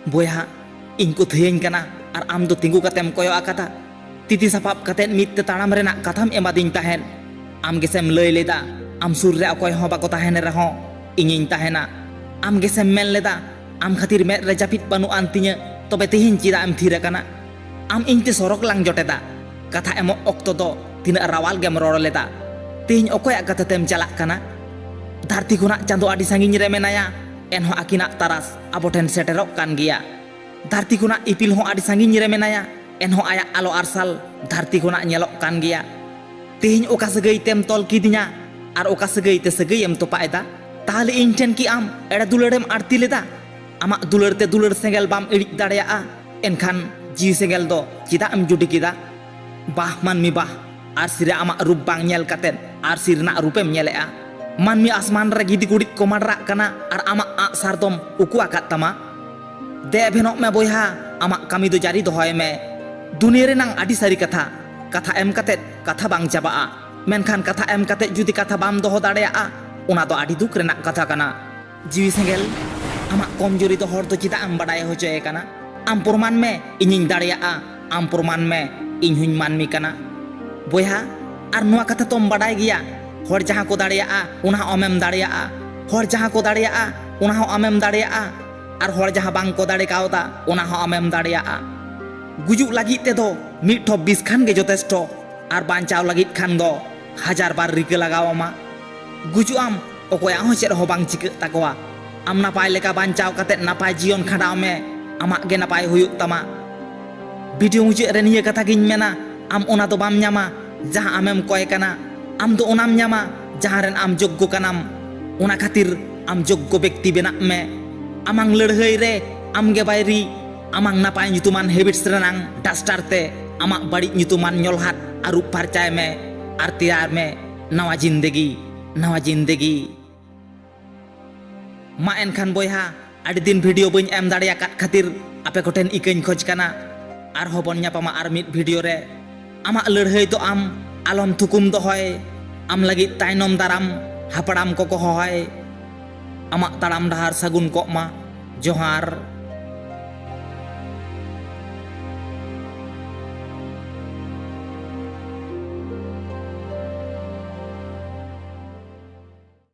boya ᱤᱧ ᱠᱚ ᱛᱷᱤᱭᱟᱹᱧ ᱠᱟᱱᱟ ᱟᱨ ᱟᱢ ᱫᱚ ᱛᱤᱸᱜᱩ ᱠᱟᱛᱮᱢ ᱠᱚᱭᱚᱜ ᱟᱠᱟᱫᱟ ᱛᱤᱛᱤ ᱥᱟᱯᱟᱵ ᱠᱟᱛᱮᱫ ᱢᱤᱫ ᱛᱮ ᱛᱟᱲᱟᱢ ᱨᱮᱱᱟᱜ ᱠᱟᱛᱷᱟᱢ ᱮᱢᱟᱫᱤᱧ ᱛᱟᱦᱮᱱ ᱟᱢ ᱜᱮᱥᱮᱢ ᱞᱟᱹᱭ ᱞᱮᱫᱟ ᱟᱢ ᱥᱩᱨ ᱨᱮ ᱚᱠᱚᱭ ᱦᱚᱸ ᱵᱟᱠᱚ ᱛᱟᱦᱮᱱ ᱨᱮᱦᱚᱸ ᱤᱧᱤᱧ ᱛᱟᱦᱮᱱᱟ ᱟᱢ ᱜᱮᱥᱮᱢ ᱢᱮᱱ ᱞᱮᱫᱟ ᱟᱢ ᱠᱷᱟᱹᱛᱤᱨ ᱢᱮᱫ ᱨᱮ ᱡᱟᱹᱯᱤᱫ ᱵᱟᱹᱱᱩᱜ ᱟᱱ ᱛᱤᱧᱟᱹ ᱛᱚᱵᱮ ᱛᱮᱦᱮᱧ ᱪᱮᱫᱟᱜ ᱮᱢ ᱛᱷᱤᱨ ᱟᱠᱟᱱᱟ ᱟᱢ ᱤᱧᱛᱮ ᱥᱚᱨᱚᱠ ᱞᱟᱝ ᱡᱚᱴᱮᱫᱟ ᱠᱟᱛᱷᱟ ᱮᱢᱚᱜ ᱚᱠᱛᱚ ᱫᱚ ᱛᱤᱱᱟᱹᱜ ᱨᱟᱣᱟᱞ ᱜᱮᱢ ᱨᱚᱲ ᱞᱮᱫᱟ ᱛᱮᱦᱮᱧ ᱚᱠᱚᱭᱟᱜ ᱠᱟᱛᱷᱟ ᱛᱮᱢ ᱪᱟᱞᱟᱜ ᱠᱟᱱᱟ ᱫᱷᱟᱹᱨᱛᱤ ᱠᱷᱚᱱᱟᱜ ᱪᱟᱸᱫᱳ ᱟᱹᱰᱤ ᱥᱟᱺᱜᱤᱧ ᱨᱮ ᱢᱮᱱᱟᱭᱟ ᱮᱱᱦᱚᱸ ᱟᱹᱠᱤᱱᱟᱜ ᱛᱟᱨᱟᱥ ᱟᱵᱚ ᱴᱷᱮᱱ ᱥᱮᱴᱮᱨᱚᱜ ᱠᱟᱱ ᱜᱮᱭᱟ ᱫᱷᱟᱹᱨᱛᱤ ᱠᱷᱚᱱᱟᱜ ᱤᱯᱤᱞ ᱦᱚᱸ ᱟᱹᱰᱤ ᱥᱟᱺᱜᱤᱧ ᱨᱮ ᱢᱮᱱᱟᱭᱟ ᱮᱱᱦᱚᱸ ᱟᱭᱟᱜ ᱟলো ᱟᱨᱥᱟᱞ ᱫᱷᱟᱹᱨᱛᱤ ᱠᱷᱚᱱᱟᱜ ᱧᱮᱞᱚᱜ ᱠᱟᱱ ᱜᱮᱭᱟ ᱛᱮᱦᱮᱧ ᱚᱠᱟ ᱥᱟᱹᱜᱟᱹᱭ ᱛᱮᱢ ᱛᱚᱞ ᱠᱤᱫᱤᱧᱟ ᱟᱨ ᱚᱠᱟ ᱥᱟᱹᱜᱟᱹᱭ ᱛᱮ ᱥᱟᱹᱜᱟᱹᱭᱮᱢ ᱛᱚᱯᱟ ᱮᱫᱟ ᱛᱟᱦᱞᱮ ᱤᱧ ᱴᱷᱮᱱ ᱠᱤ ᱟᱢ ᱮᱲᱮ ᱫᱩᱞᱟᱹᱲᱮᱢ ᱟᱹᱲᱛᱤ ᱞᱮᱫᱟ ᱟᱢᱟᱜ ᱫᱩᱞᱟᱹᱲ te ᱫᱩᱞᱟᱹᱲ ᱥᱮᱸᱜᱮᱞ ᱵᱟᱢ ᱤᱲᱤᱡ ᱫᱟᱲᱮᱭᱟᱜᱼᱟ ᱮᱱᱠᱷᱟन ᱡᱤᱣᱤ ᱥᱮᱸᱜᱮᱞ ᱫᱚ ᱪᱮᱫᱟᱜ ᱮᱢ ᱡᱩᱰᱤ ᱠᱮᱫᱟ ᱵᱟᱦ ᱢᱟᱹᱱᱢᱤ ᱵᱟᱦ ᱟᱨᱥᱤ ᱨᱮ ᱟᱢᱟᱜ ᱨূᱯ ᱵᱟᱝ ᱧᱮᱞ ᱠᱟᱛᱮᱫ ᱟᱨᱥᱤ ᱨᱮᱱᱟᱜ ᱨূᱯᱮᱢ ᱧᱮᱞᱮᱜᱼᱟ ᱢᱟᱹᱱᱢᱤ ᱟᱥᱢᱟᱱ ᱨᱮ ᱜᱤᱫᱤ ᱜᱩᱲᱤᱫ ᱠᱚ ᱢᱟᱰᱨᱟᱜ ᱠᱟᱱᱟ ᱟᱨ ᱟᱢᱟᱜ ᱟᱸᱜ ᱥᱟᱨ ᱫᱚᱢ ᱩᱠᱩ ᱟᱠᱟᱫ ᱛᱟᱢᱟ ᱫᱮᱵᱷᱮᱱᱚᱜ ᱢᱮ ᱵᱚᱭᱦᱟ ᱟᱢᱟᱜ ᱠᱟᱹᱢᱤ ᱫᱚ ᱡᱟᱹᱨᱤ ᱫᱚᱦᱚᱭ ᱢᱮ ᱫᱩᱱᱤᱭᱟᱹ ᱨᱮᱱᱟᱜ ᱟᱹᱰᱤ ᱥᱟᱹᱨᱤ ᱠᱟᱛᱷᱟ ᱠᱟᱛᱷᱟ ᱮᱢ ᱠᱟᱛᱮᱫ ᱠᱟᱛᱷᱟ ᱵᱟᱝ ᱪᱟᱵᱟᱜᱼᱟ ᱢᱮᱱᱠᱷᱟᱱ ᱠᱟᱛᱷᱟ ᱮᱢ ᱠᱟᱛᱮᱫ ᱡᱩᱫᱤ ᱠᱟᱛᱷᱟ ᱵᱟᱢ ᱫᱚᱦᱚ ᱫᱟᱲᱮᱭᱟᱜᱼᱟ ᱚᱱᱟ ᱫᱚ ᱟᱹᱰᱤ ᱫᱩᱠ ᱨᱮᱱᱟᱜ ᱠᱟᱛᱷᱟ ᱠᱟᱱᱟ ᱡᱤᱣᱤ ᱥᱮᱸᱜᱮᱞ ᱟᱢᱟᱜ ᱠᱚᱢᱡᱩᱨᱤ ᱫᱚ ᱦᱚᱲ ᱫᱚ ᱪᱮᱫᱟᱜ ᱮᱢ ᱵᱟᱰᱟᱭ ᱦᱚᱪᱚᱭᱮ ᱠᱟᱱᱟ ᱟᱢ ᱯᱨᱚᱢᱟᱱ ᱢᱮ ᱤᱧᱤᱧ ᱫᱟᱲᱮᱭᱟᱜᱼᱟ ᱟᱢ ᱯᱨᱚᱢᱟᱱ ᱢᱮ ᱤᱧ ᱦᱚᱧ ᱢᱟᱹᱱᱢᱤ ᱠᱟᱱᱟ ᱵᱚᱭᱦᱟ ᱟᱨ ᱱᱚᱣᱟ ᱠᱟᱛᱷᱟ ᱛᱚᱢ ᱵᱟᱰᱟᱭ ᱜᱮᱭᱟ ᱦᱚᱲ ᱡᱟᱦᱟᱸ ᱠᱚ ᱫᱟᱲᱮᱭᱟᱜᱼᱟ ᱚᱱᱟ ᱦᱚᱸ ᱟᱢᱮᱢ ᱫᱟᱲᱮᱭᱟᱜᱼᱟ ᱦᱚᱲ ᱡᱟᱦᱟᱸ ᱠᱚ ᱫᱟᱲᱮᱭᱟᱜᱼᱟ ᱚᱱᱟ ᱦᱚᱸ ᱟᱢᱮᱢ ᱫᱟᱲᱮᱭᱟᱜᱼᱟ ᱟᱨ ᱦᱚᱲ ᱡᱟᱦᱟᱸ ᱵᱟᱝ ᱠᱚ ᱫᱟᱲᱮ ᱠᱟᱣᱫᱟ ᱚᱱᱟ ᱦᱚᱸ ᱟᱢᱮᱢ ᱫᱟᱲᱮᱭᱟᱜᱼᱟ ᱜᱩᱡᱩᱜ ᱞᱟᱹᱜᱤᱫ ᱛᱮᱫᱚ ᱢᱤᱫ ᱴᱷᱚᱯ ᱵᱤᱥ ᱠᱷᱟᱱ ᱜᱮ ᱡᱚᱛᱷᱮᱥᱴᱚ ᱟᱨ ᱵᱟᱧᱪᱟᱣ ᱞᱟᱹᱜᱤᱫ ᱠᱷᱟᱱ ᱫᱚ ᱦᱟᱡᱟᱨ ᱵᱟᱨ ᱨᱤᱠᱟᱹ ᱞᱟᱜᱟᱣ ᱟᱢᱟ ᱜᱩᱡᱩᱜ ᱟᱢ ᱚᱠᱚᱭᱟᱜ ᱦᱚᱸ ᱪᱮᱫ ᱦᱚᱸ ᱵᱟᱝ ᱪᱤᱠᱟᱹᱜ ᱛᱟᱠᱚᱣᱟ ᱟᱢ ᱱᱟᱯᱟᱭ ᱞᱮᱠᱟ ᱵᱟᱧᱪᱟᱣ ᱠᱟᱛᱮᱫ ᱱᱟᱯᱟᱭ ᱡᱤᱭᱚᱱ ᱠᱷᱟᱸᱰᱟᱣ ᱢᱮ ᱟᱢᱟᱜ ᱜᱮ ᱱᱟᱯᱟᱭ ᱦᱩᱭᱩᱜ ᱛᱟᱢᱟ ᱵᱷᱤᱰᱤᱭᱳ ᱢᱩᱪᱟᱹᱫ ᱨᱮ ᱱᱤᱭᱟᱹ ᱠᱟᱛᱷᱟ ᱜᱤᱧ ᱢᱮᱱᱟ ᱟᱢ ᱚᱱᱟ ᱫᱚ ᱵᱟᱢ ᱧᱟᱢᱟ ᱡᱟᱦᱟᱸ ᱟᱢᱮᱢ ᱠᱚᱭ ᱠᱟᱱᱟ ᱟᱢ ᱫᱚ ᱚᱱᱟᱢ ᱧᱟᱢᱟ ᱡᱟᱦᱟᱸ ᱨᱮᱱ ᱟᱢ ᱡᱳᱜᱽᱜᱚ ᱠᱟᱱᱟᱢ ᱚᱱᱟ ᱠᱷᱟᱹᱛᱤᱨ ᱟᱢ ᱡᱳᱜᱽᱜᱚ ᱵᱮᱠᱛᱤ ᱵᱮᱱᱟᱜ ᱢᱮ ᱟᱢᱟᱝ ᱞᱟᱹᱲᱦᱟᱹᱭ ᱨᱮ ᱟᱢᱜᱮ ᱵᱟᱭᱨᱤ ᱟᱢᱟᱝ ᱱᱟᱯᱟᱭ ᱧᱩᱛᱩᱢᱟᱱ ᱦᱮᱵᱤᱴᱥ ᱨᱮᱱᱟᱝ ᱰᱟᱥᱴᱟর te ᱟᱢᱟᱜ ᱵᱟᱹᱲᱤᱡ ᱧᱩᱛᱩᱢᱟᱱ ᱧᱚᱞᱦᱟᱫ ᱟᱹᱨᱩᱵ ᱯᱷᱟᱨᱪᱟᱭ ᱢᱮ ᱟᱨ ᱛᱮᱭᱟᱨ ᱢᱮ ᱱᱟᱣᱟ ᱡᱤᱱᱫᱮᱜᱤ ᱢᱟ ᱮᱱᱠᱷᱟᱱ ᱵᱚᱭᱦᱟ ᱟᱹᱰᱤ ᱫᱤᱱ ᱵᱷᱤᱰᱤᱭᱳ ᱵᱟᱹᱧ ᱮᱢ ᱫᱟᱲᱮᱭᱟᱠᱟᱫ ᱠᱷᱟᱹᱛᱤᱨ ᱟᱯᱮ ᱠᱚᱴᱷᱮᱱ ᱤᱠᱟᱹᱧ ᱠᱷᱚᱡ ᱠᱟᱱᱟ ᱟᱨᱦᱚᱸ ᱵᱚᱱ ᱧᱟᱯᱟᱢᱟ ᱟᱨ ᱢᱤᱫ ᱵᱷᱤᱰᱤᱭᱳ ᱨᱮ ᱟᱢᱟᱜ ᱞᱟᱹᱲᱦᱟᱹᱭ ᱫᱚ ᱟᱢ ᱟᱞᱚᱢ ᱛᱷᱩᱠᱩᱢ ᱫᱚᱦᱚᱭ ᱟᱢ ᱞᱟᱹᱜᱤᱫ ᱛᱟᱭᱱᱚᱢ ᱫᱟᱨᱟᱢ ᱦᱟᱯᱲᱟᱢ ᱠᱚᱠᱚ ᱦᱚᱦᱚᱭ ᱟᱢᱟᱜ ᱛᱟᱲᱟᱢ ᱰᱟᱦᱟᱨ ᱥᱟᱹᱜᱩᱱ ᱠᱚᱜ ᱢᱟ ᱡᱚᱦᱟᱨ